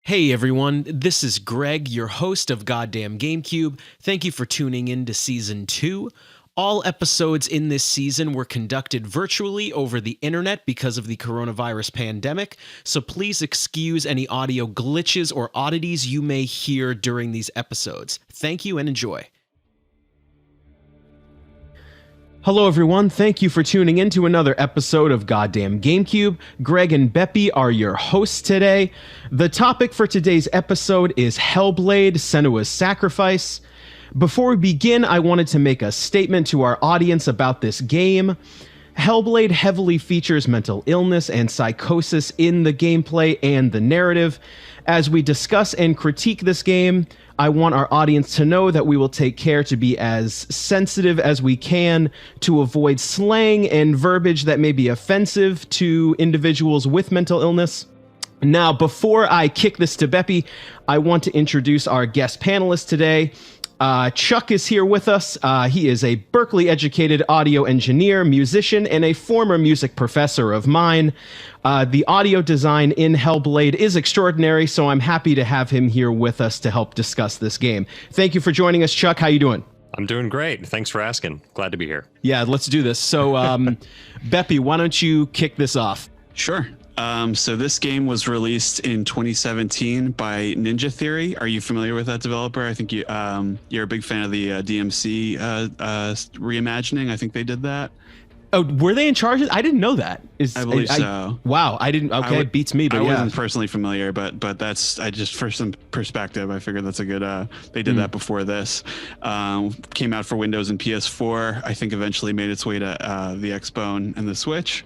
Hey everyone, this is Greg, your host of Goddamn Gamecube. Thank you for tuning in to Season 2. All episodes in this season were conducted virtually over the internet because of the coronavirus pandemic, so please excuse any audio glitches or oddities you may hear during these episodes. Thank you and enjoy. Hello everyone, thank you for tuning in to another episode of Goddamn Gamecube. Greg and Beppe are your hosts today. The topic for today's episode is Hellblade: Senua's Sacrifice. Before we begin, I wanted to make a statement to our audience about this game. Hellblade heavily features mental illness and psychosis in the gameplay and the narrative. As we discuss and critique this game, I want our audience to know that we will take care to be as sensitive as we can to avoid slang and verbiage that may be offensive to individuals with mental illness. Now, before I kick this to Beppe, I want to introduce our guest panelist today. Chuck is here with us. He is a Berkeley-educated audio engineer, musician, and a former music professor of mine. The audio design in Hellblade is extraordinary, so I'm happy to have him here with us to help discuss this game. Thank you for joining us, Chuck. How you doing? I'm doing great. Thanks for asking. Glad to be here. Yeah, let's do this. So, Beppe, why don't you kick this off? Sure. So this game was released in 2017 by Ninja Theory. Are you familiar with that developer? I think you're a big fan of the DMC reimagining. I think they did that. Oh, were they in charge? I didn't know that. I believe so. Wow, I didn't. Okay, it beats me. But I yeah. wasn't personally familiar, but that's just for some perspective. I figured that's a good. They did that before this. Came out for Windows and PS4. I think eventually made its way to the Xbone and the Switch.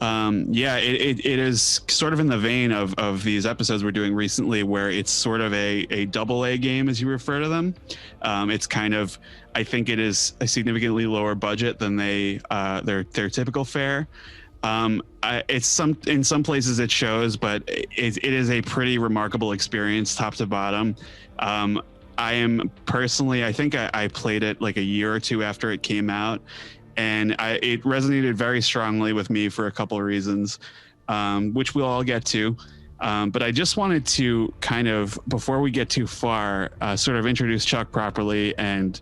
It is sort of in the vein of these episodes we're doing recently, where it's sort of a double A game, as you refer to them. It's kind of, I think it is a significantly lower budget than their typical fare. In some places it shows, but it is a pretty remarkable experience top to bottom. I think I played it like a year or two after it came out. And it resonated very strongly with me for a couple of reasons, which we'll all get to. But I just wanted to kind of, before we get too far, sort of introduce Chuck properly. And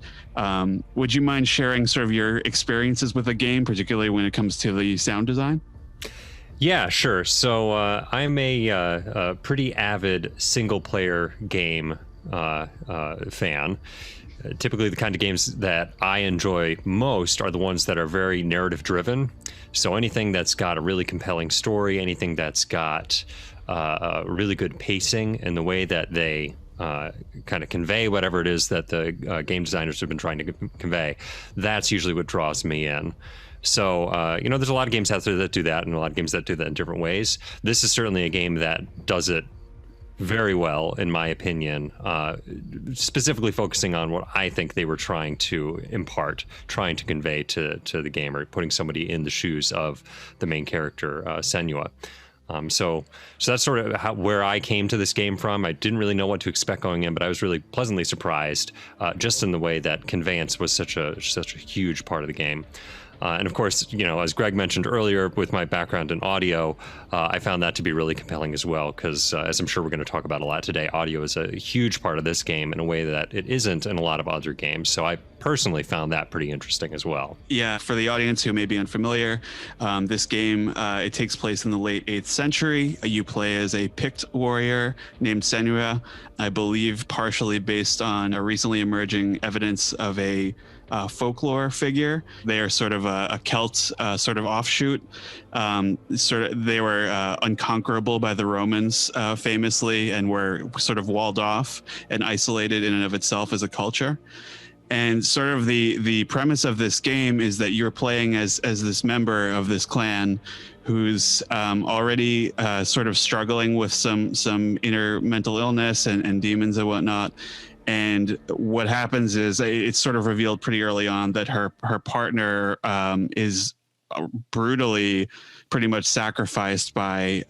would you mind sharing sort of your experiences with the game, particularly when it comes to the sound design? Yeah, sure. So I'm a pretty avid single-player game fan. Typically, the kind of games that I enjoy most are the ones that are very narrative driven. So anything that's got a really compelling story, anything that's got really good pacing in the way that they kind of convey whatever it is that the game designers have been trying to convey, that's usually what draws me in. So, there's a lot of games out there that do that and a lot of games that do that in different ways. This is certainly a game that does it very well, in my opinion, specifically focusing on what I think they were trying to impart, trying to convey to the gamer, putting somebody in the shoes of the main character, Senua. So that's sort of where I came to this game from. I didn't really know what to expect going in, but I was really pleasantly surprised, just in the way that conveyance was such a huge part of the game. And of course, as Greg mentioned earlier, with my background in audio, I found that to be really compelling as well, because as I'm sure we're going to talk about a lot today, audio is a huge part of this game in a way that it isn't in a lot of other games. So I personally found that pretty interesting as well. Yeah, for the audience who may be unfamiliar, this game, it takes place in the late 8th century. You play as a Pict warrior named Senua, I believe partially based on a recently emerging evidence of a folklore figure. They are sort of a Celt sort of offshoot. They were unconquerable by the Romans famously, and were sort of walled off and isolated in and of itself as a culture. And sort of the premise of this game is that you're playing as this member of this clan who's already sort of struggling with some inner mental illness and demons and whatnot. And what happens is it's sort of revealed pretty early on that her partner is brutally pretty much sacrificed by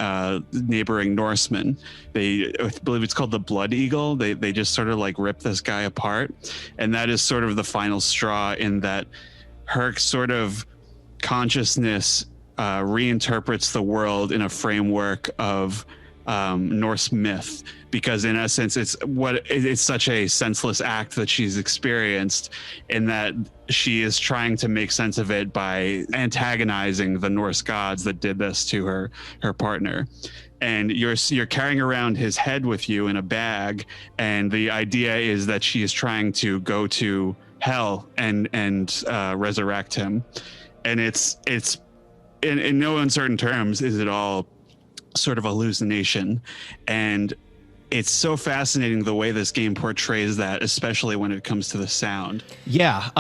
neighboring Norsemen. I believe it's called the Blood Eagle. They just sort of like rip this guy apart. And that is sort of the final straw, in that her sort of consciousness reinterprets the world in a framework of Norse myth, because in essence it's such a senseless act that she's experienced, in that she is trying to make sense of it by antagonizing the Norse gods that did this to her partner. And you're carrying around his head with you in a bag, and the idea is that she is trying to go to hell and resurrect him. And it's in no uncertain terms is it all sort of hallucination. And it's so fascinating the way this game portrays that, especially when it comes to the sound. Yeah.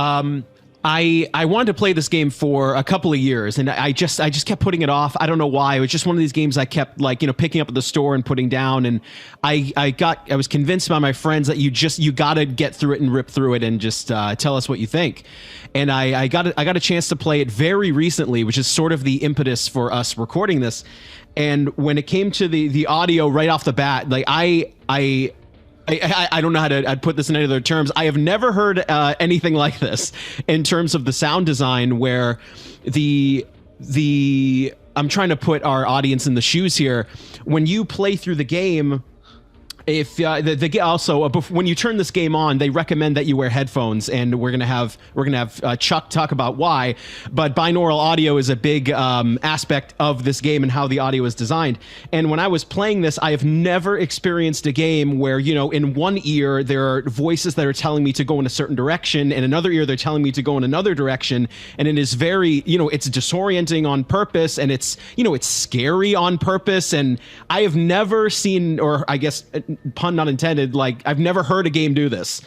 I wanted to play this game for a couple of years, and I just kept putting it off. I don't know why. It was just one of these games I kept picking up at the store and putting down. And I was convinced by my friends that you got to get through it and rip through it and just tell us what you think. And I got a chance to play it very recently, which is sort of the impetus for us recording this. And when it came to the audio right off the bat, I don't know how to put this in any other terms. I have never heard anything like this in terms of the sound design, where I'm trying to put our audience in the shoes here. When you play through the game, if also when you turn this game on, they recommend that you wear headphones, and we're gonna have Chuck talk about why. But binaural audio is a big aspect of this game and how the audio is designed. And when I was playing this, I have never experienced a game where, in one ear there are voices that are telling me to go in a certain direction, and another ear they're telling me to go in another direction, and it is very, it's disorienting on purpose, and it's scary on purpose. And I have never seen, or I guess, pun not intended, I've never heard a game do this.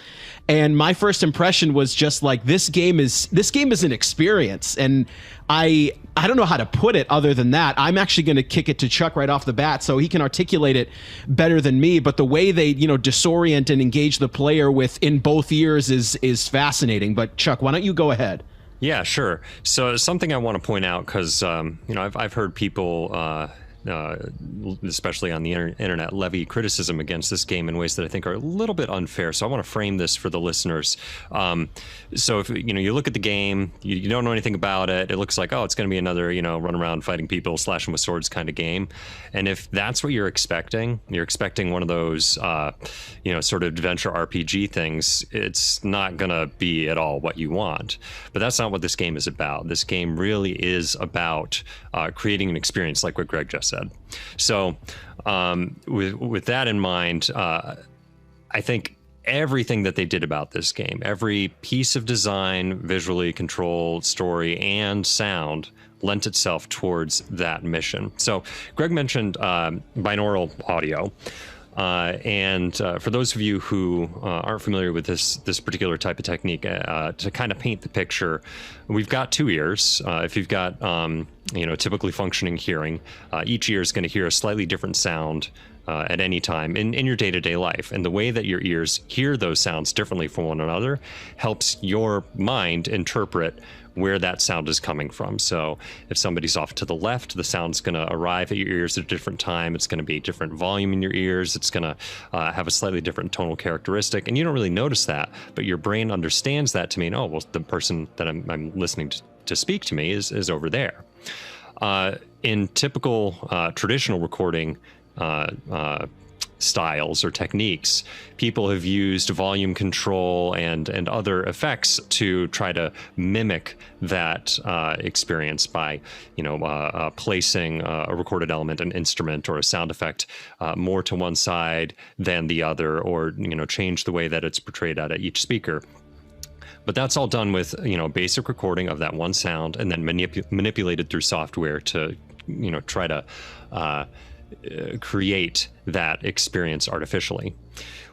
And my first impression was just this game is an experience. And I don't know how to put it other than that. I'm actually going to kick it to Chuck right off the bat so he can articulate it better than me. But the way they, disorient and engage the player in both ears is fascinating. But Chuck, why don't you go ahead? Yeah, sure. So something I want to point out, because I've heard people especially on the internet, levy criticism against this game in ways that I think are a little bit unfair. So I want to frame this for the listeners. So if you look at the game, you don't know anything about it. It looks like, it's going to be another run around fighting people, slashing with swords kind of game. And if that's what you're expecting one of those sort of adventure RPG things, it's not going to be at all what you want. But that's not what this game is about. This game really is about creating an experience, like what Greg just said. So with that in mind, I think everything that they did about this game, every piece of design, visually, control, story, and sound, lent itself towards that mission. So Greg mentioned binaural audio. And for those of you who aren't familiar with this particular type of technique, to kind of paint the picture, we've got two ears. If you've got typically functioning hearing, each ear is going to hear a slightly different sound at any time in your day-to-day life. And the way that your ears hear those sounds differently from one another helps your mind interpret where that sound is coming from. So if somebody's off to the left, the sound's going to arrive at your ears at a different time. It's going to be a different volume in your ears. It's going to have a slightly different tonal characteristic. And you don't really notice that, but your brain understands that to mean, the person that I'm listening to speak to me is over there. In typical traditional recording styles or techniques, people have used volume control and other effects to try to mimic that experience by placing a recorded element, an instrument or a sound effect more to one side than the other, or change the way that it's portrayed out at each speaker. But that's all done with basic recording of that one sound, and then manipulated through software to try to create that experience artificially.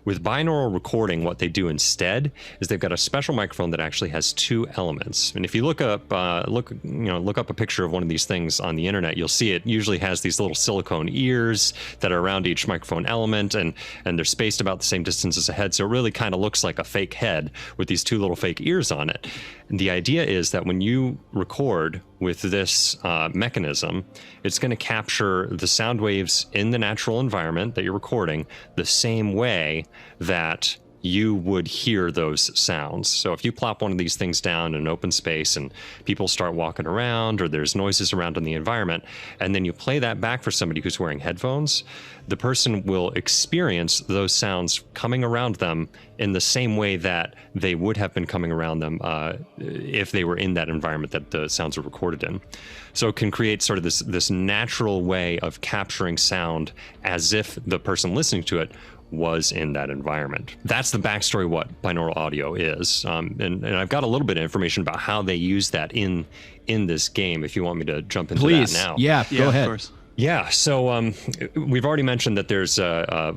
With binaural recording, what they do instead is they've got a special microphone that actually has two elements. And if you look up a picture of one of these things on the internet, you'll see it usually has these little silicone ears that are around each microphone element, and they're spaced about the same distance as a head. So it really kind of looks like a fake head with these two little fake ears on it. And the idea is that when you record with this mechanism, it's going to capture the sound waves in the natural environment that you're recording the same way that you would hear those sounds. So if you plop one of these things down in an open space and people start walking around, or there's noises around in the environment, and then you play that back for somebody who's wearing headphones, the person will experience those sounds coming around them in the same way that they would have been coming around them if they were in that environment that the sounds are recorded in. So it can create sort of this natural way of capturing sound as if the person listening to it was in that environment. That's the backstory what binaural audio is. And I've got a little bit of information about how they use that in this game, if you want me to jump into that now. Yeah, go ahead. Of course. Yeah, so we've already mentioned that there's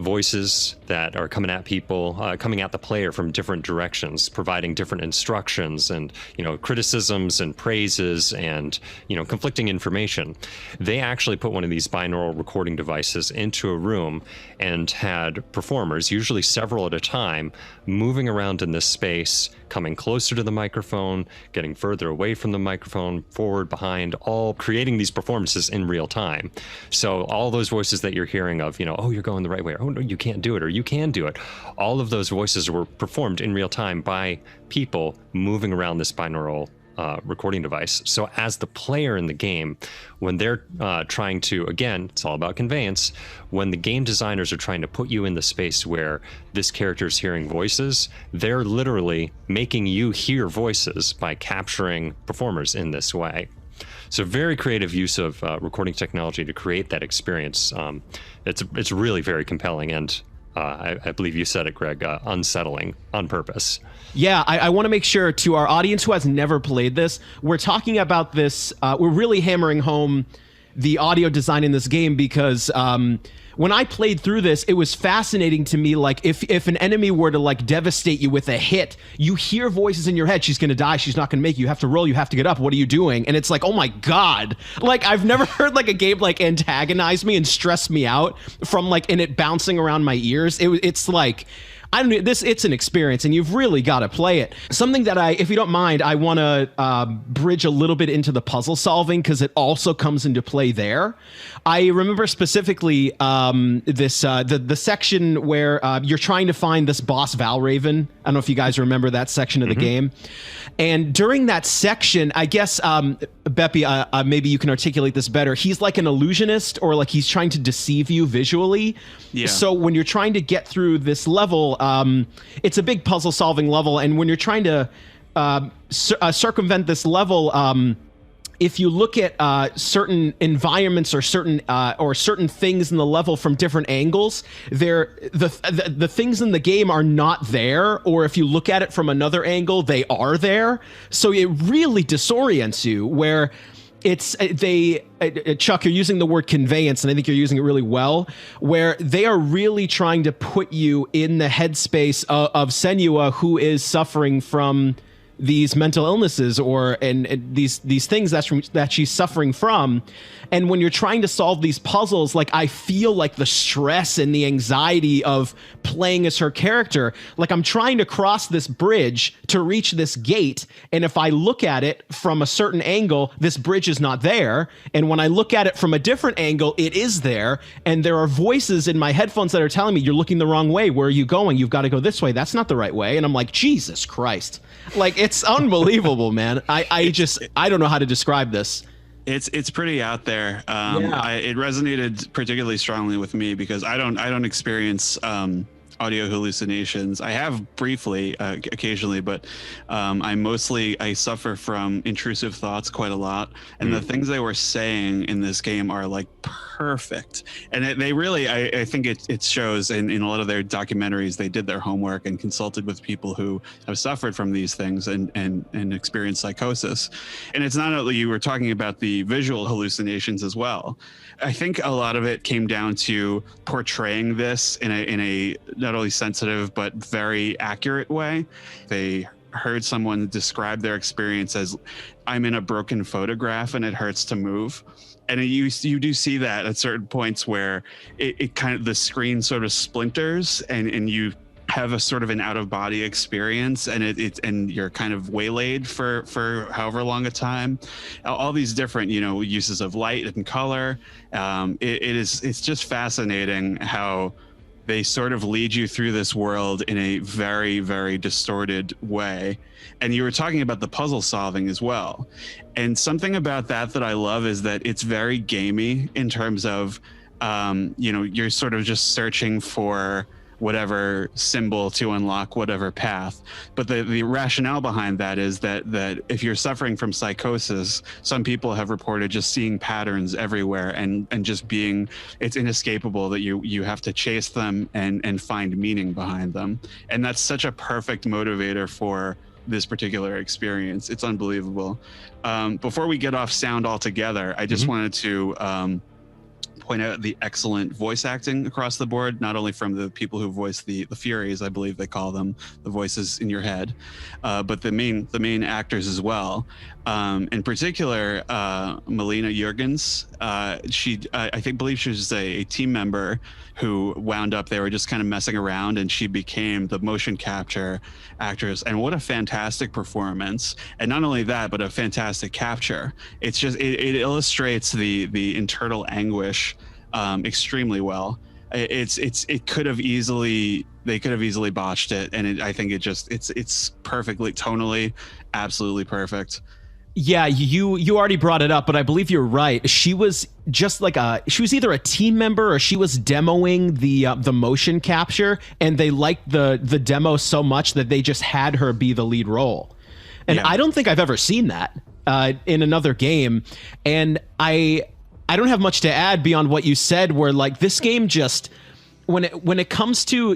voices that are coming at people, coming at the player from different directions, providing different instructions and, criticisms and praises and, conflicting information. They actually put one of these binaural recording devices into a room and had performers, usually several at a time, moving around in this space, coming closer to the microphone, getting further away from the microphone, forward, behind, all creating these performances in real time. So all those voices that you're hearing of, oh, you're going the right way, or oh, no, you can't do it, or you can do it. All of those voices were performed in real time by people moving around this binaural recording device. So as the player in the game, when they're trying to, again, it's all about conveyance, when the game designers are trying to put you in the space where this character is hearing voices, they're literally making you hear voices by capturing performers in this way. So very creative use of recording technology to create that experience. It's really very compelling, and I believe you said it, Greg, unsettling on purpose. Yeah, I want to make sure to our audience who has never played this, we're talking about this, we're really hammering home the audio design in this game because when I played through this, it was fascinating to me. Like if an enemy were to like devastate you with a hit, you hear voices in your head. She's going to die. She's not going to make it. You have to roll. You have to get up. What are you doing? And it's like, oh my God. Like I've never heard like a game like antagonize me and stress me out from like, and it bouncing around my ears. It's like, I don't know, it's an experience and you've really got to play it. Something that if you don't mind, I want to bridge a little bit into the puzzle solving because it also comes into play there. I remember specifically the section where you're trying to find this boss Valraven. I don't know if you guys remember that section of the game. And during that section, I guess, Beppe, maybe you can articulate this better. He's like an illusionist or like he's trying to deceive you visually. Yeah. So when you're trying to get through this level, it's a big puzzle solving level. And when you're trying to circumvent this level, if you look at certain environments or certain things in the level from different angles, the things in the game are not there, or if you look at it from another angle, they are there. So it really disorients you. Where Chuck, you're using the word conveyance, and I think you're using it really well, where they are really trying to put you in the headspace of Senua, who is suffering from these mental illnesses and these things that she's suffering from. And when you're trying to solve these puzzles, like I feel like the stress and the anxiety of playing as her character, like I'm trying to cross this bridge to reach this gate. And if I look at it from a certain angle, this bridge is not there. And when I look at it from a different angle, it is there. And there are voices in my headphones that are telling me, you're looking the wrong way. Where are you going? You've got to go this way. That's not the right way. And I'm like, Jesus Christ. Like, it's unbelievable, man. I don't know how to describe this. It's pretty out there. It resonated particularly strongly with me because I don't experience audio hallucinations. I have briefly, occasionally, but I suffer from intrusive thoughts quite a lot. And the things they were saying in this game are like perfect. And they really, I think it shows in a lot of their documentaries, they did their homework and consulted with people who have suffered from these things and experienced psychosis. And it's not only, you were talking about the visual hallucinations as well. I think a lot of it came down to portraying this in a not only sensitive but very accurate way. They heard someone describe their experience as, I'm in a broken photograph and it hurts to move. And you do see that at certain points where it kind of, the screen sort of splinters and you have a sort of an out-of-body experience, and and you're kind of waylaid for however long a time. All these different uses of light and color. It's just fascinating how they sort of lead you through this world in a very, very distorted way. And you were talking about the puzzle solving as well. And something about that I love is that it's very gamey in terms of, you're sort of just searching for whatever symbol to unlock whatever path. But the rationale behind that is that if you're suffering from psychosis, some people have reported just seeing patterns everywhere and just it's inescapable that you have to chase them and find meaning behind them. And that's such a perfect motivator for this particular experience. It's unbelievable. Before we get off sound altogether, I just wanted to point out the excellent voice acting across the board, not only from the people who voice the Furies, I believe they call them, the voices in your head, but the main actors as well. In particular, Melina Jurgens, I believe she was a team member who wound up, they were just kind of messing around and she became the motion capture actress. And what a fantastic performance. And not only that, but a fantastic capture. It's just, it illustrates the internal anguish extremely well. They could have easily botched it. And I think it's perfectly tonally, absolutely perfect. Yeah, you already brought it up, but I believe you're right. She was just like she was either a team member or she was demoing the motion capture, and they liked the demo so much that they just had her be the lead role. And yeah. I don't think I've ever seen that in another game. And I don't have much to add beyond what you said, where like this game just when it comes to,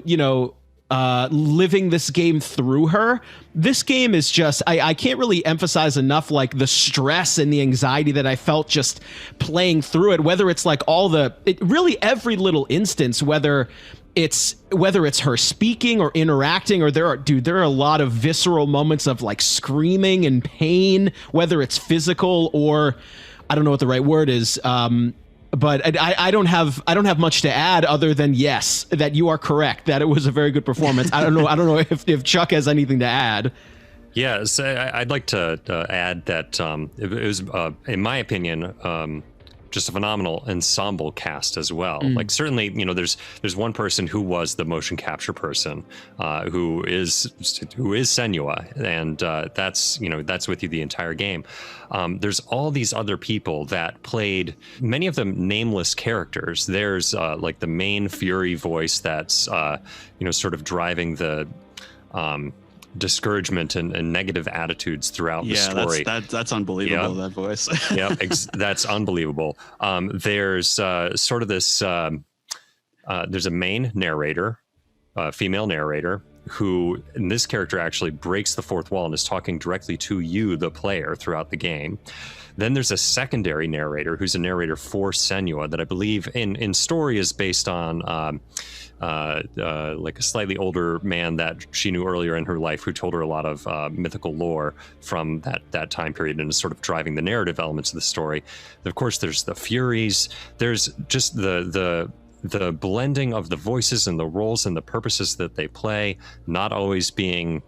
living this game through her, this game is just, I can't really emphasize enough like the stress and the anxiety that I felt just playing through it, whether it's like really every little instance, whether it's her speaking or interacting, or there are a lot of visceral moments of like screaming and pain, whether it's physical or I don't know what the right word is. But I don't have much to add other than yes, that you are correct, that it was a very good performance. I don't know if Chuck has anything to add. Yeah, so I'd like to add that it was, in my opinion, just a phenomenal ensemble cast as well. Like certainly, there's one person who was the motion capture person, who is Senua, and that's with you the entire game. There's all these other people that played, many of them nameless characters. There's like the main Fury voice that's sort of driving the discouragement and negative attitudes throughout the story. That's unbelievable. That voice. Yeah, that's unbelievable. There's sort of this. There's a main narrator, female narrator, who in this character actually breaks the fourth wall and is talking directly to you, the player, throughout the game. Then there's a secondary narrator who's a narrator for Senua that I believe in story is based on like a slightly older man that she knew earlier in her life who told her a lot of mythical lore from that time period and is sort of driving the narrative elements of the story. Of course, there's the Furies. There's just the blending of the voices and the roles and the purposes that they play, not always being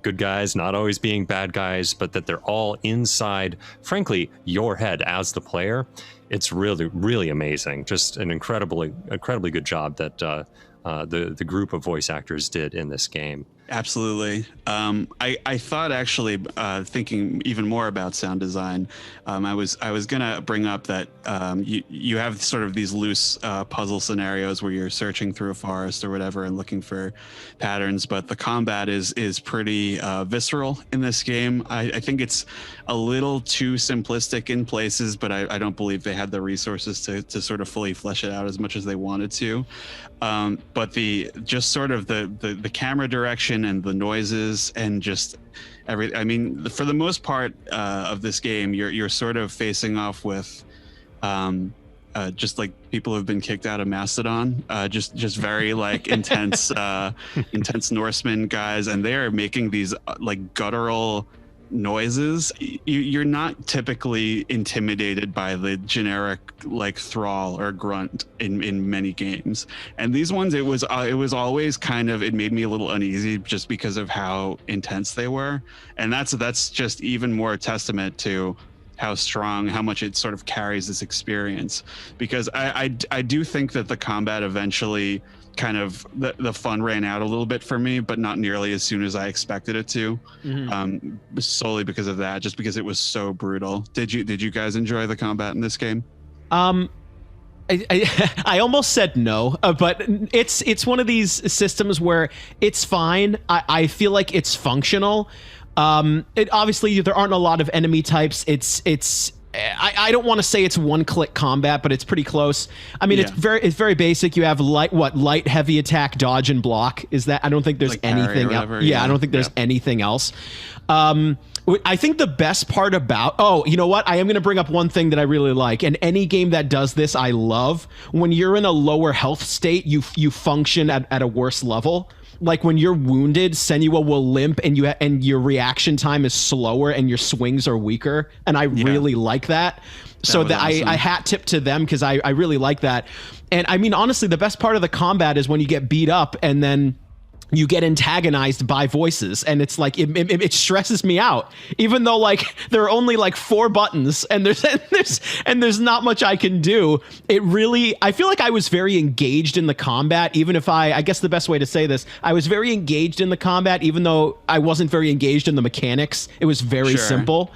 good guys, not always being bad guys, but that they're all inside, frankly, your head as the player. It's really, really amazing. Just an incredibly good job that the group of voice actors did in this game. Absolutely. I thought actually, thinking even more about sound design, I was gonna bring up that you have sort of these loose puzzle scenarios where you're searching through a forest or whatever and looking for patterns, but the combat is pretty visceral in this game. I think it's a little too simplistic in places, but I don't believe they had the resources to sort of fully flesh it out as much as they wanted to. But the camera direction and the noises and just everything. I mean, for the most part of this game, you're sort of facing off with just like people who have been kicked out of Mastodon, just very like intense Norseman guys, and they are making these like guttural noises. You're not typically intimidated by the generic like thrall or grunt in many games, and these ones it was always kind of, it made me a little uneasy just because of how intense they were, and that's just even more a testament to how much it sort of carries this experience, because I do think that the combat eventually kind of the fun ran out a little bit for me, but not nearly as soon as I expected it to. Solely because of that, just because it was so brutal. Did you guys enjoy the combat in this game? I almost said no, but it's one of these systems where it's fine. I feel like it's functional. It obviously there aren't a lot of enemy types. I don't want to say it's one-click combat, but it's pretty close. I mean, it's very basic. You have light, heavy attack, dodge, and block. Is that? I don't think there's anything else. Yeah, I don't think there's anything else. I think the best part about, you know what? I am going to bring up one thing that I really like. And any game that does this, I love. When you're in a lower health state, you function at a worse level. Like when you're wounded, Senua will limp and your reaction time is slower and your swings are weaker. And I really like that. So that awesome. I hat tip to them because I really like that. And I mean, honestly, the best part of the combat is when you get beat up and then you get antagonized by voices, and it's like it stresses me out, even though like there are only like 4 buttons and there's not much I can do. I feel like I was very engaged in the combat, even if I guess the best way to say this, I was very engaged in the combat, even though I wasn't very engaged in the mechanics. It was very simple.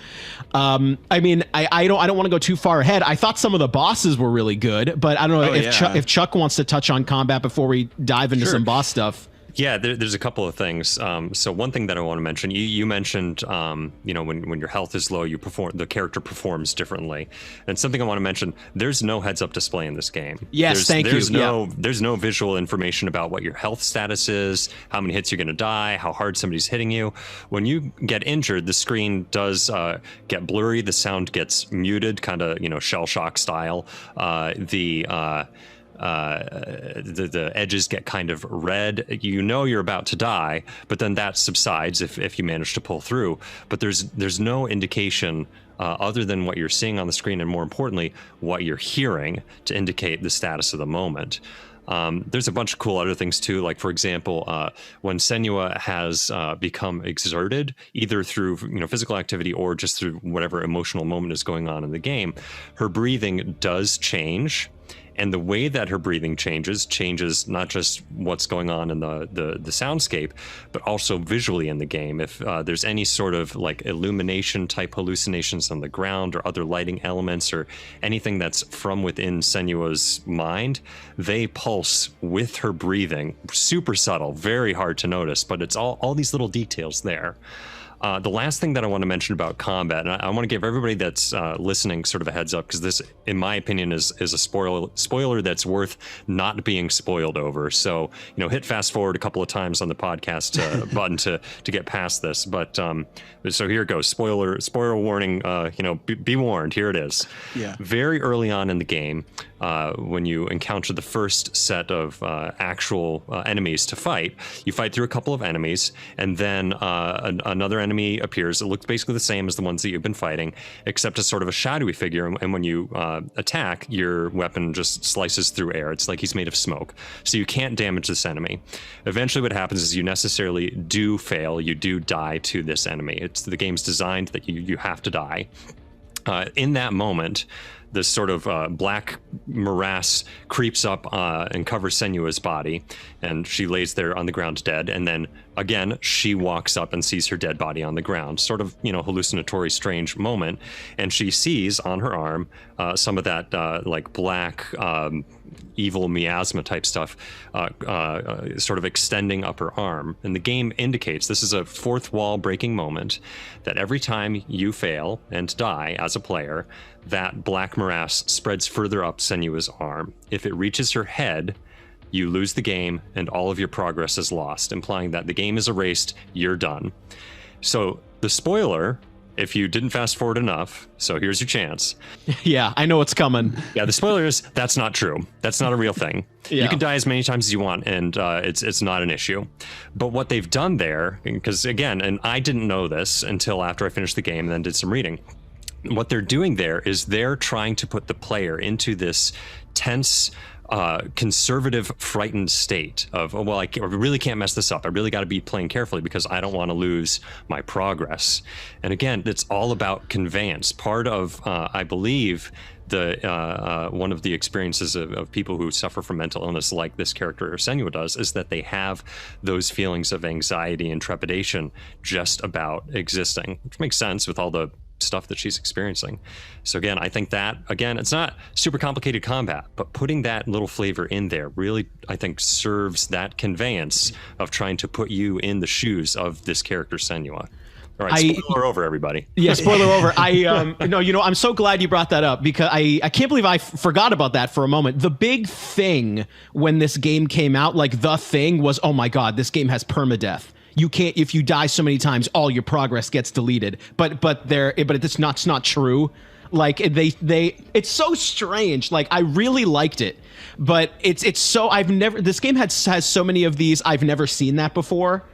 I mean, I don't want to go too far ahead. I thought some of the bosses were really good, but I don't know if Chuck wants to touch on combat before we dive into some boss stuff. Yeah, there's a couple of things. So one thing that I want to mention, you mentioned, when your health is low, the character performs differently. And something I want to mention, there's no heads-up display in this game. Yes, there's no visual information about what your health status is, how many hits you're going to die, how hard somebody's hitting you. When you get injured, the screen does get blurry. The sound gets muted, kind of, shell shock style. The edges get kind of red. You're about to die, but then that subsides if you manage to pull through. But there's no indication other than what you're seeing on the screen, and more importantly, what you're hearing to indicate the status of the moment. There's a bunch of cool other things too, like for example, when Senua has become exerted, either through physical activity or just through whatever emotional moment is going on in the game, her breathing does change. And the way that her breathing changes not just what's going on in the soundscape, but also visually in the game. If there's any sort of like illumination type hallucinations on the ground or other lighting elements or anything that's from within Senua's mind, they pulse with her breathing. Super subtle, very hard to notice, but it's all these little details there. The last thing that I want to mention about combat, and I want to give everybody that's listening sort of a heads up, because this, in my opinion, is a spoiler that's worth not being spoiled over. So, hit fast forward a couple of times on the podcast button to get past this. But so here it goes. Spoiler warning. Be warned. Here it is. Yeah. Very early on in the game, when you encounter the first set of actual enemies to fight, you fight through a couple of enemies, and then another enemy appears. It looks basically the same as the ones that you've been fighting, except as sort of a shadowy figure. And when you attack, your weapon just slices through air. It's like he's made of smoke. So you can't damage this enemy. Eventually what happens is you necessarily do fail. You do die to this enemy. The game's designed that you have to die. In that moment, this sort of black morass creeps up and covers Senua's body, and she lays there on the ground dead. And then again, she walks up and sees her dead body on the ground, sort of, hallucinatory, strange moment. And she sees on her arm some of that like black evil miasma type stuff sort of extending up her arm. And the game indicates this is a fourth wall breaking moment, that every time you fail and die as a player, that black morass spreads further up Senua's arm. If it reaches her head, you lose the game and all of your progress is lost, implying that the game is erased, you're done. So the spoiler, if you didn't fast forward enough, so here's your chance. Yeah, I know what's coming. Yeah, the spoiler is that's not true. That's not a real thing. Yeah. You can die as many times as you want, and it's not an issue. But what they've done there, because again, and I didn't know this until after I finished the game and then did some reading, what they're doing there is they're trying to put the player into this tense, conservative, frightened state of, oh, well, I really can't mess this up. I really got to be playing carefully because I don't want to lose my progress. And again, it's all about conveyance. Part of, I believe, one of the experiences of people who suffer from mental illness like this character Senua does is that they have those feelings of anxiety and trepidation just about existing, which makes sense with all the stuff that she's experiencing. So again, I think that, again, it's not super complicated combat, but putting that little flavor in there really, I think, serves that conveyance of trying to put you in the shoes of this character Senua. All right, spoiler over, everybody. Yeah, spoiler over. No, I'm so glad you brought that up because I can't believe I forgot about that for a moment. The big thing when this game came out, like the thing was, oh my God, this game has permadeath. You can't, if you die so many times, all your progress gets deleted. But it's not true. Like it's so strange. Like I really liked it, but it's so this game has so many of these I've never seen that before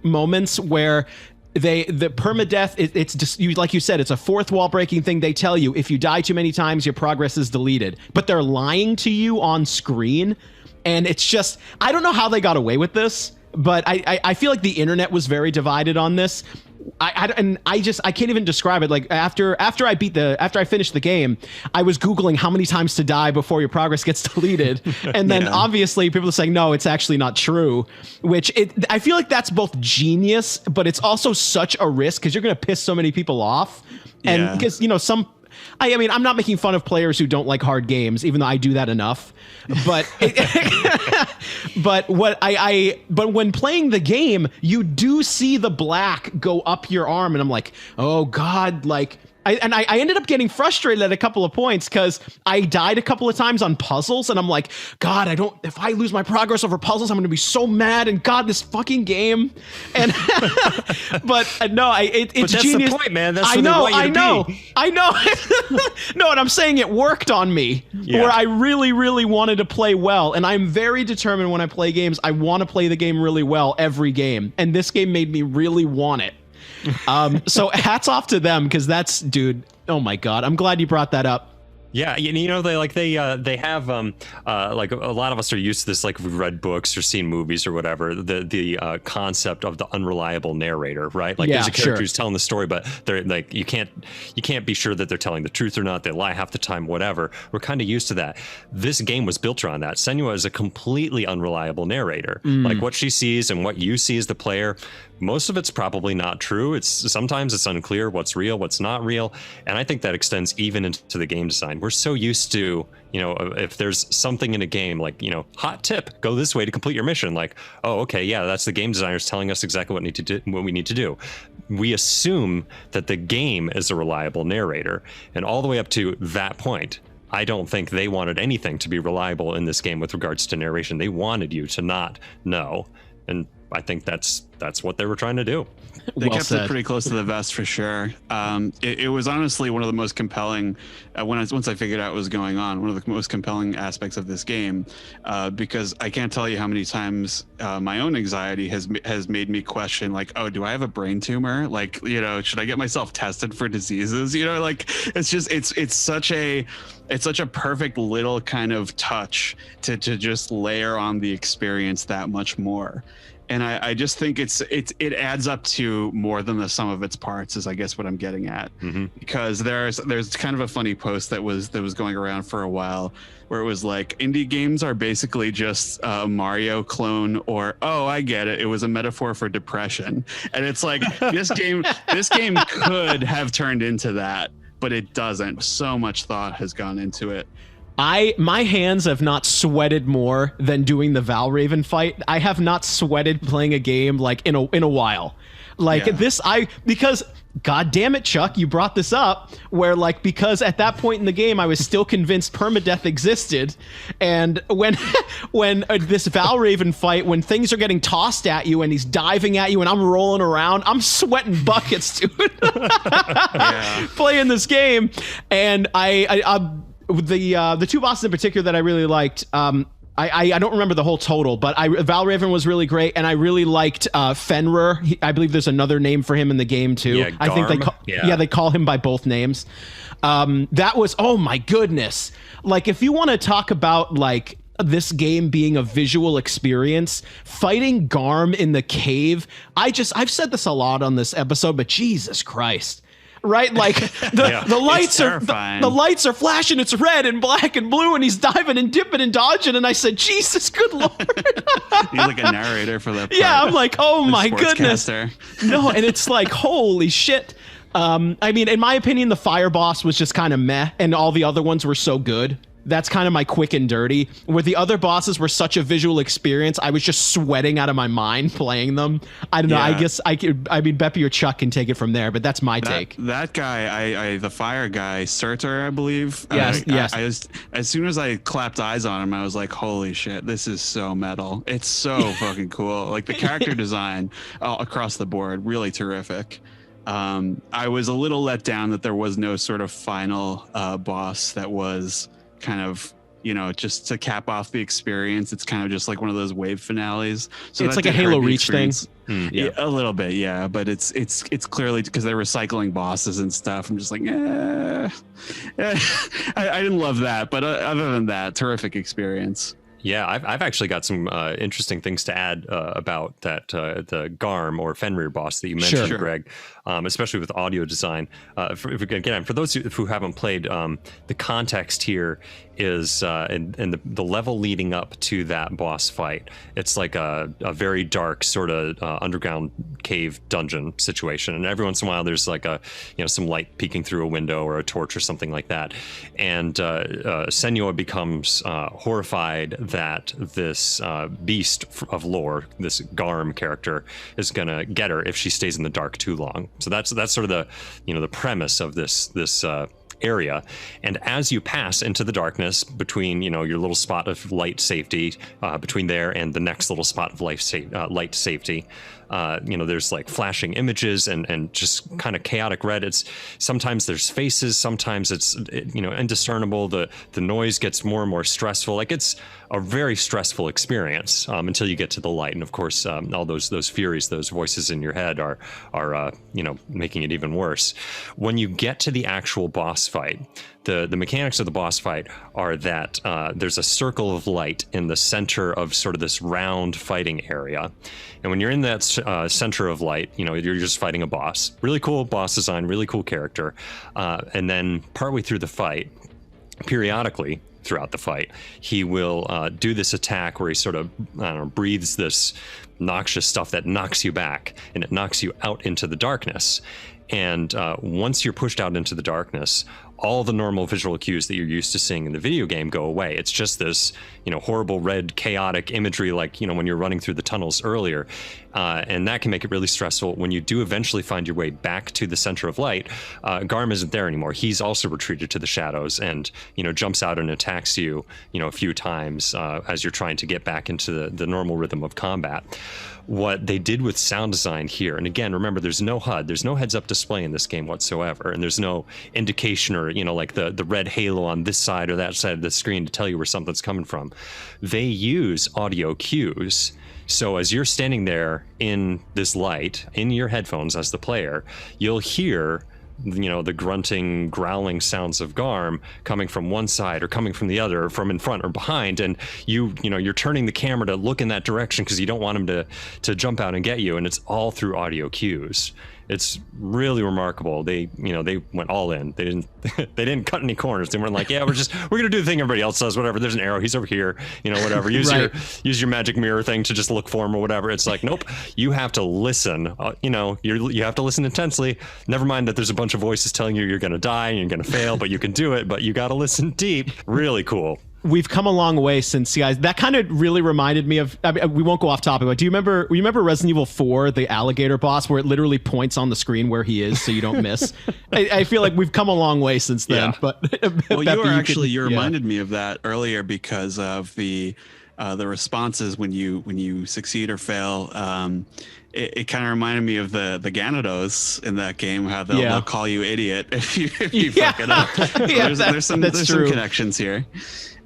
moments where the permadeath, it's just, like you said, it's a fourth wall breaking thing. They tell you if you die too many times, your progress is deleted, but they're lying to you on screen. And it's just, I don't know how they got away with this, but I feel like the internet was very divided on this. I can't even describe it. Like after I finished the game, I was Googling how many times to die before your progress gets deleted. And then obviously people are saying, no, it's actually not true, which I feel like that's both genius, but it's also such a risk because you're going to piss so many people off. And because, I mean, I'm not making fun of players who don't like hard games, even though I do that enough. But but when playing the game, you do see the black go up your arm, and I'm like, oh God, like. I ended up getting frustrated at a couple of points because I died a couple of times on puzzles, and I'm like, God, if I lose my progress over puzzles, I'm going to be so mad, and God, this fucking game. And but no, it's but that's genius. The point, man. That's I know. No, and I'm saying it worked on me, where I really, really wanted to play well, and I'm very determined when I play games. I want to play the game really well every game, and this game made me really want it. So hats off to them because that's, dude, oh my God, I'm glad you brought that up. Yeah, they have like a lot of us are used to this, like we've read books or seen movies or whatever, the concept of the unreliable narrator, right? Like there's a character who's telling the story, but they're like you can't be sure that they're telling the truth or not. They lie half the time, whatever. We're kind of used to that. This game was built around that. Senua is a completely unreliable narrator. Like what she sees and what you see as the player, most of it's probably not true. Sometimes it's unclear what's real, what's not real. And I think that extends even into the game design. We're so used to, if there's something in a game, like, hot tip, go this way to complete your mission. Like, oh, okay, yeah, that's the game designers telling us exactly what we need to do. We assume that the game is a reliable narrator. And all the way up to that point, I don't think they wanted anything to be reliable in this game with regards to narration. They wanted you to not know. And I think that's what they were trying to do. They kept it pretty close to the vest for sure. It was honestly one of the most compelling, once I figured out what was going on, one of the most compelling aspects of this game, because I can't tell you how many times my own anxiety has made me question, like, oh, do I have a brain tumor? Like, should I get myself tested for diseases? Like it's such a perfect little kind of touch to just layer on the experience that much more. And I just think it adds up to more than the sum of its parts is I guess what I'm getting at. Because there's kind of a funny post that was going around for a while where it was like indie games are basically just a Mario clone, or oh, I get it, it was a metaphor for depression. And it's like this game could have turned into that, but it doesn't. So much thought has gone into it. My hands have not sweated more than doing the Valraven fight. I have not sweated playing a game like in a while. Like because God damn it, Chuck, you brought this up where because at that point in the game I was still convinced permadeath existed, and when this Valraven fight, when things are getting tossed at you and he's diving at you and I'm rolling around, I'm sweating buckets, dude. Playing this game, and the two bosses in particular that I really liked, I don't remember the whole total, but Valraven was really great, and I really liked Fenrir. I believe there's another name for him in the game too. Yeah, I think they call him by both names. That was, oh my goodness. Like if you want to talk about this game being a visual experience, fighting Garm in the cave, I've said this a lot on this episode, but Jesus Christ. Right, like the lights are the lights are flashing. It's red and black and blue, and he's diving and dipping and dodging. And I said, "Jesus, good Lord!" He's like a narrator for that part. Yeah, I'm like, "Oh my goodness!" No, and it's like, holy shit. I mean, in my opinion, the fire boss was just kind of meh, and all the other ones were so good. That's kind of my quick and dirty. Where the other bosses were such a visual experience, I was just sweating out of my mind playing them. I don't know. I guess I mean, Beppe or Chuck can take it from there, but that's my take. That guy, the fire guy, Surtur, I believe. Yes, yes. I was, as soon as I clapped eyes on him, I was like, holy shit, this is so metal. It's so fucking cool. Like the character design across the board, really terrific. I was a little let down that there was no sort of final boss that was kind of, you know, just to cap off the experience. It's kind of just like one of those wave finales. So it's like a Halo Reach thing. Yeah, a little bit, yeah. But it's clearly because they're recycling bosses and stuff. I'm just like, I didn't love that, but other than that, terrific experience. Yeah, I've actually got some interesting things to add about that the Garm or Fenrir boss that you mentioned, Sure. Greg, especially with audio design. For those who haven't played, the context here is in the level leading up to that boss fight. It's like a very dark sort of underground cave dungeon situation, and every once in a while there's like some light peeking through a window or a torch or something like that, and Senua becomes horrified that this beast of lore, this Garm character, is gonna get her if she stays in the dark too long. So that's sort of the premise of this area. And as you pass into the darkness between your little spot of light safety, between there and the next little spot of light safety, there's like flashing images and just kind of chaotic red. It's sometimes there's faces, sometimes it's indiscernible. The noise gets more and more stressful. Like it's a very stressful experience until you get to the light. And of course, all those furies, those voices in your head are making it even worse. When you get to the actual boss fight, the mechanics of the boss fight are that there's a circle of light in the center of sort of this round fighting area. And when you're in that center of light, you're just fighting a boss. Really cool boss design, really cool character. And then partway through the fight, periodically throughout the fight, he will do this attack where he sort of breathes this noxious stuff that knocks you back, and it knocks you out into the darkness. And once you're pushed out into the darkness, all the normal visual cues that you're used to seeing in the video game go away. It's just this, horrible red chaotic imagery, like, when you're running through the tunnels earlier. And that can make it really stressful. When you do eventually find your way back to the center of light, Garm isn't there anymore. He's also retreated to the shadows and, jumps out and attacks you, a few times as you're trying to get back into the normal rhythm of combat. What they did with sound design here, and again, remember, there's no HUD, there's no heads-up display in this game whatsoever, and there's no indication or, like the red halo on this side or that side of the screen to tell you where something's coming from. They use audio cues. So as you're standing there in this light, in your headphones as the player, you'll hear the grunting, growling sounds of Garm coming from one side or coming from the other, or from in front or behind, and you're turning the camera to look in that direction because you don't want him to jump out and get you, and it's all through audio cues. It's really remarkable. They went all in. They didn't cut any corners. They weren't like, yeah, we're gonna do the thing everybody else does. Whatever. There's an arrow. He's over here. Whatever. Use right. use your magic mirror thing to just look for him or whatever. It's like, nope. You have to listen. You have to listen intensely. Never mind that there's a bunch of voices telling you you're gonna die and you're gonna fail, but you can do it. But you got to listen deep. Really cool. We've come a long way since, guys. That kind of really reminded me of, I mean, we won't go off topic, but do you remember Resident Evil 4, the alligator boss, where it literally points on the screen where he is so you don't miss? I feel like we've come a long way since then. Yeah. But well, Beppe, you reminded me of that earlier because of the responses when you succeed or fail. It kind of reminded me of the Gyarados in that game, how they'll call you idiot if you fuck it up. So there's some connections here.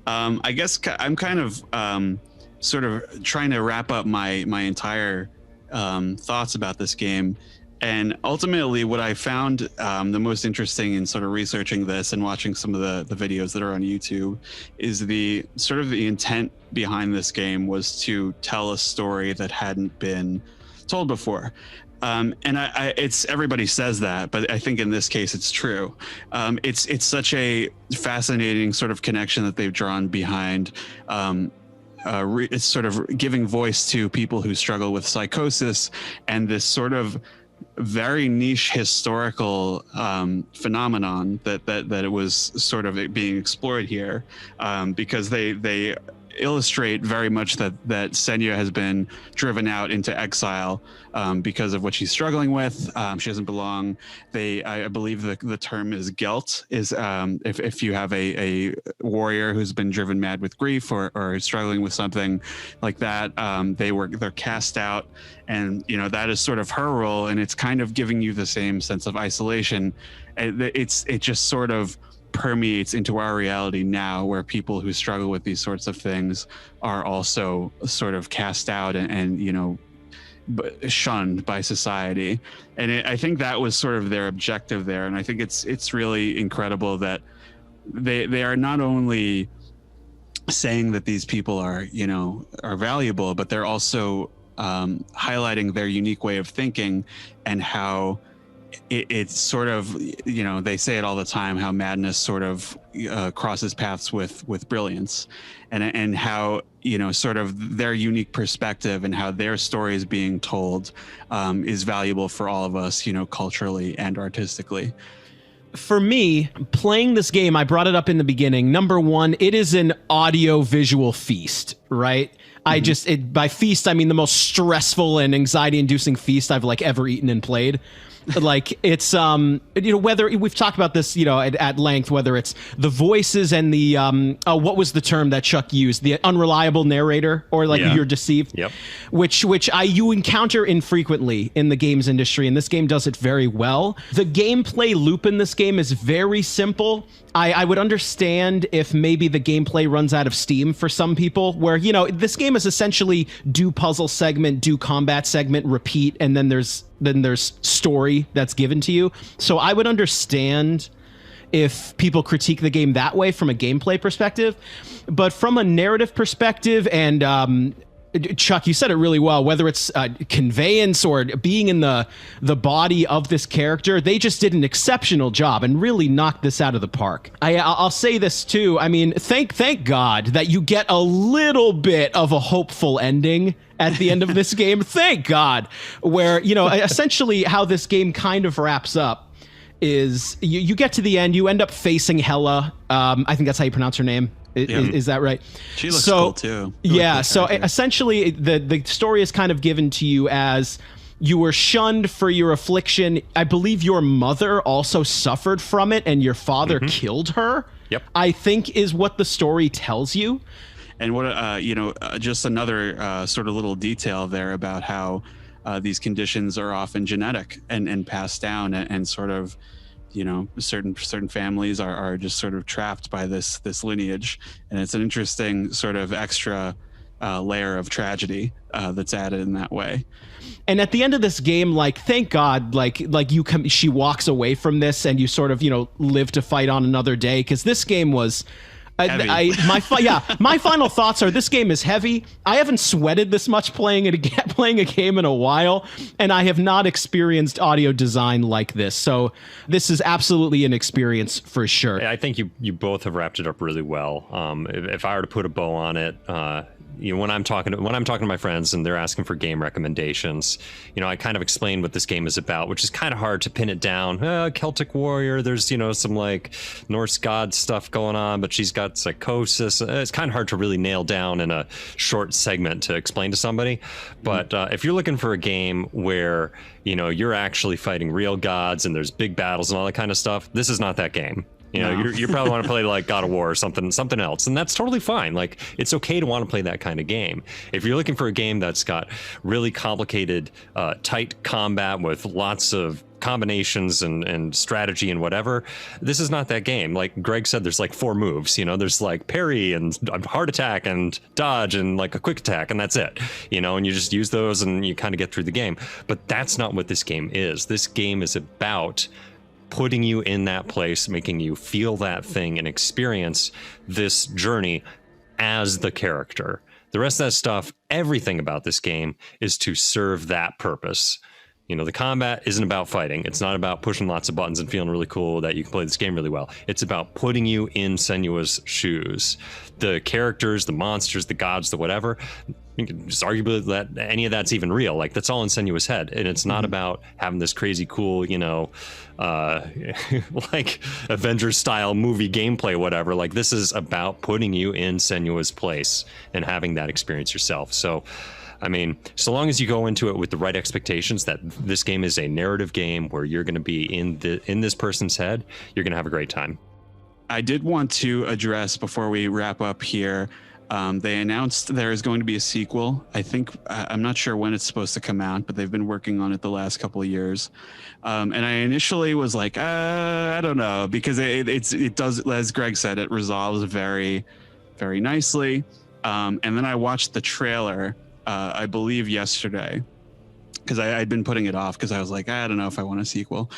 I guess I'm kind of sort of trying to wrap up my entire thoughts about this game. And ultimately, what I found the most interesting in sort of researching this and watching some of the videos that are on YouTube is the sort of the intent behind this game was to tell a story that hadn't been told before. And it's everybody says that, but I think in this case it's true. It's such a fascinating sort of connection that they've drawn behind. It's sort of giving voice to people who struggle with psychosis and this sort of very niche historical phenomenon that it was sort of being explored here, because they illustrate very much that Senua has been driven out into exile because of what she's struggling with. She doesn't belong. I believe the term is guilt, is if you have a warrior who's been driven mad with grief or struggling with something like that, they're cast out, and that is sort of her role, and it's kind of giving you the same sense of isolation. It just sort of permeates into our reality now, where people who struggle with these sorts of things are also sort of cast out and shunned by society. And I think that was sort of their objective there. And I think it's really incredible that they are not only saying that these people are valuable, but they're also highlighting their unique way of thinking and how it's sort of, they say it all the time, how madness sort of crosses paths with brilliance, and how, sort of their unique perspective and how their story is being told is valuable for all of us, culturally and artistically. For me, playing this game, I brought it up in the beginning. Number one, it is an audio visual feast, right? By feast, I mean the most stressful and anxiety inducing feast I've ever eaten and played. It's whether we've talked about this at length, whether it's the voices and the what was the term that Chuck used, the unreliable narrator, or you're deceived. Yep. Which you encounter infrequently in the games industry, and this game does it very well. The gameplay loop in this game is very simple. I would understand if maybe the gameplay runs out of steam for some people, where this game is essentially do puzzle segment, do combat segment, repeat, and then there's story that's given to you. So I would understand if people critique the game that way from a gameplay perspective, but from a narrative perspective, and Chuck, you said it really well, whether it's conveyance or being in the body of this character, they just did an exceptional job and really knocked this out of the park. I'll say this too. I mean, thank God that you get a little bit of a hopeful ending at the end of this game. Thank God. Where, essentially how this game kind of wraps up is you get to the end, you end up facing Hella. I think that's how you pronounce her name. Is that right? She looks cool too. Yeah. So essentially, the story is kind of given to you as you were shunned for your affliction. I believe your mother also suffered from it, and your father killed her. Yep. I think is what the story tells you. And what just another sort of little detail there about how these conditions are often genetic and passed down, and sort of, certain families are just sort of trapped by this lineage, and it's an interesting sort of extra layer of tragedy that's added in that way. And at the end of this game, thank God, she walks away from this, and you sort of live to fight on another day, because this game was. My final thoughts are this game is heavy. I haven't sweated this much playing a game in a while, and I have not experienced audio design like this. So this is absolutely an experience for sure. I think you both have wrapped it up really well. If I were to put a bow on it, when I'm talking to my friends and they're asking for game recommendations, I kind of explain what this game is about, which is kind of hard to pin it down. Celtic warrior, there's some Norse god stuff going on, but she's got psychosis. It's kind of hard to really nail down in a short segment to explain to somebody. But if you're looking for a game where you're actually fighting real gods and there's big battles and all that kind of stuff, this is not that game. You probably want to play God of War or something else, and that's totally fine. It's okay to want to play that kind of game. If you're looking for a game that's got really complicated, tight combat with lots of combinations and strategy and whatever. This is not that game. Like Greg said, there's like 4 moves, you know, there's like parry and heart attack and dodge and like a quick attack, and that's it, you know, and you just use those and you kind of get through the game. But that's not what this game is. This game is about putting you in that place, making you feel that thing and experience this journey as the character. The rest of that stuff, everything about this game is to serve that purpose. You know, the combat isn't about fighting. It's not about pushing lots of buttons and feeling really cool that you can play this game really well. It's about putting you in Senua's shoes. The characters, the monsters, the gods, the whatever, you can just argue that any of that's even real. Like, that's all in Senua's head. And it's not about having this crazy cool, you know, like Avengers style movie gameplay, whatever. Like, this is about putting you in Senua's place and having that experience yourself. So, I mean, so long as you go into it with the right expectations that this game is a narrative game where you're going to be in this person's head, you're going to have a great time. I did want to address before we wrap up here. They announced there is going to be a sequel. I think I'm not sure when it's supposed to come out, but they've been working on it the last couple of years. And I initially was like, I don't know, because it does, as Greg said, it resolves very, very nicely. And then I watched the trailer. I believe yesterday, because I'd been putting it off because I was like, I don't know if I want a sequel.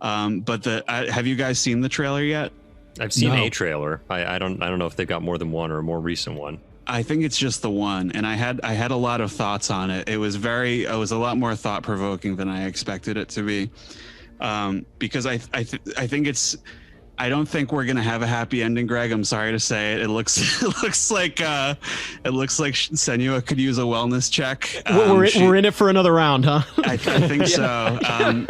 But have you guys seen the trailer yet? I've seen a trailer. I don't know if they've got more than one or a more recent one. I think it's just the one, and I had a lot of thoughts on it. It was a lot more thought provoking than I expected it to be, because I think it's. I don't think we're gonna have a happy ending, Greg. I'm sorry to say it. It looks like Senua could use a wellness check. We're in it for another round, huh? I think so.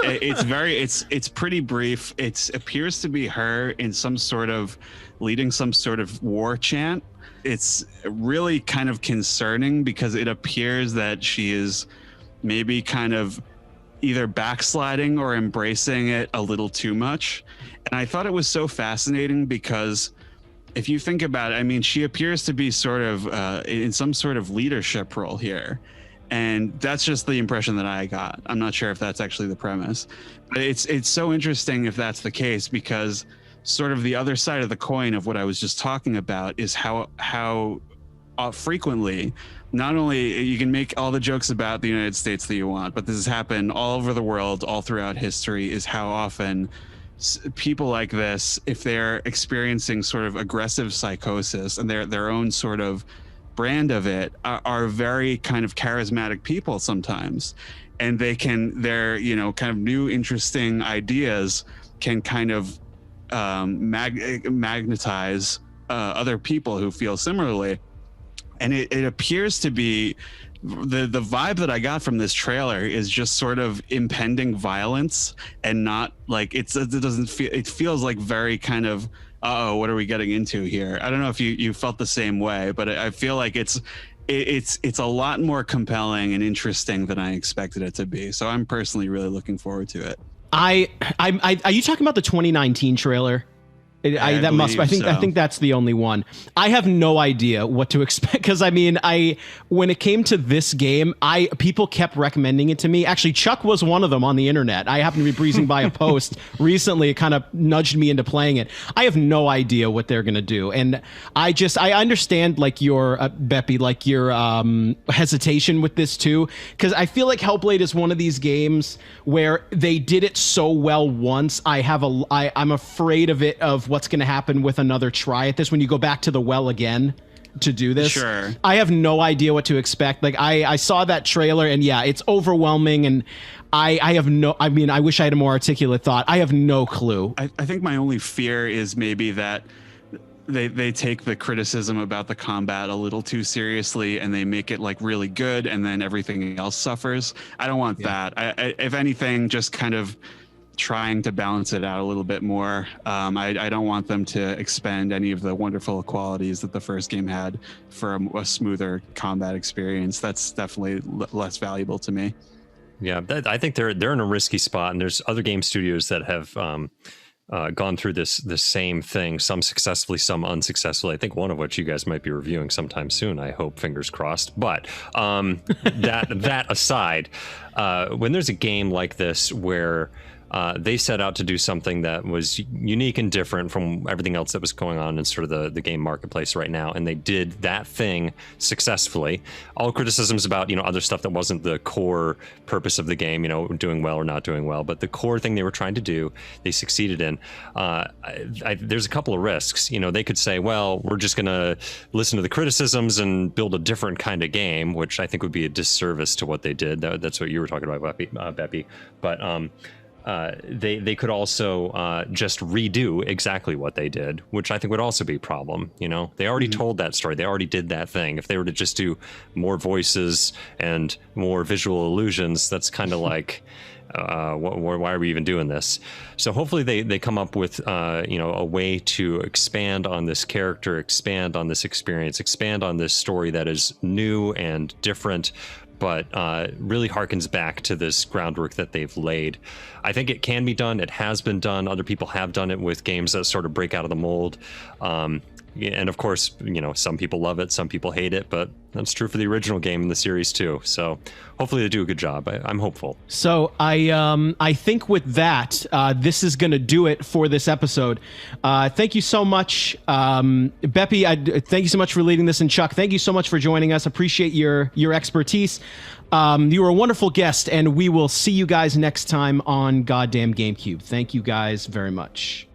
It's pretty brief. It appears to be her in leading some sort of war chant. It's really kind of concerning because it appears that she is maybe kind of either backsliding or embracing it a little too much. And I thought it was so fascinating because if you think about it, I mean, she appears to be sort of in some sort of leadership role here. And that's just the impression that I got. I'm not sure if that's actually the premise. But it's so interesting if that's the case, because sort of the other side of the coin of what I was just talking about is how frequently, not only you can make all the jokes about the United States that you want, but this has happened all over the world, all throughout history, is how often people like this, if they're experiencing sort of aggressive psychosis and their own sort of brand of it, are very kind of charismatic people sometimes, and their kind of new interesting ideas can kind of magnetize other people who feel similarly. And it appears to be the vibe that I got from this trailer is just sort of impending violence, and not like it doesn't feel. It feels like very kind of, what are we getting into here? I don't know if you felt the same way, but I feel like it's a lot more compelling and interesting than I expected it to be. So I'm personally really looking forward to it. Are you talking about the 2019 trailer? I think that's the only one. I have no idea what to expect, because I mean, when it came to this game, people kept recommending it to me. Actually, Chuck was one of them on the internet. I happened to be breezing by a post recently. It kind of nudged me into playing it. I have no idea what they're gonna do, and I understand like your Beppe, like your hesitation with this too, because I feel like Hellblade is one of these games where they did it so well once. I'm afraid of what's going to happen with another try at this when you go back to the well again to do this. Sure. I have no idea what to expect. Like I saw that trailer, and yeah, it's overwhelming, and I wish I had a more articulate thought. I have no clue. I think my only fear is maybe that they take the criticism about the combat a little too seriously, and they make it like really good, and then everything else suffers. I don't want that. If anything, just kind of trying to balance it out a little bit more. I don't want them to expend any of the wonderful qualities that the first game had for a smoother combat experience. That's definitely less valuable to me. Yeah, I think they're in a risky spot, and there's other game studios that have gone through the same thing, some successfully, some unsuccessfully. I think one of which you guys might be reviewing sometime soon. I hope, fingers crossed. But that aside, when there's a game like this where they set out to do something that was unique and different from everything else that was going on in sort of the game marketplace right now, and they did that thing successfully. All criticisms about other stuff that wasn't the core purpose of the game, doing well or not doing well, but the core thing they were trying to do, they succeeded in. There's a couple of risks. They could say, well, we're just going to listen to the criticisms and build a different kind of game, which I think would be a disservice to what they did. That's what you were talking about, Beppe. But they could also just redo exactly what they did, which I think would also be a problem. They already told that story. They already did that thing. If they were to just do more voices and more visual illusions, that's kind of like, why are we even doing this? So hopefully they come up with a way to expand on this character, expand on this experience, expand on this story that is new and different, but really harkens back to this groundwork that they've laid. I think it can be done. It has been done. Other people have done it with games that sort of break out of the mold. And of course, some people love it, some people hate it, but that's true for the original game in the series too. So hopefully they do a good job. I'm hopeful. So I think with that, this is going to do it for this episode. Thank you so much, Beppe. Thank you so much for leading this, and Chuck, thank you so much for joining us. Appreciate your expertise. You were a wonderful guest, and we will see you guys next time on Goddamn GameCube. Thank you guys very much.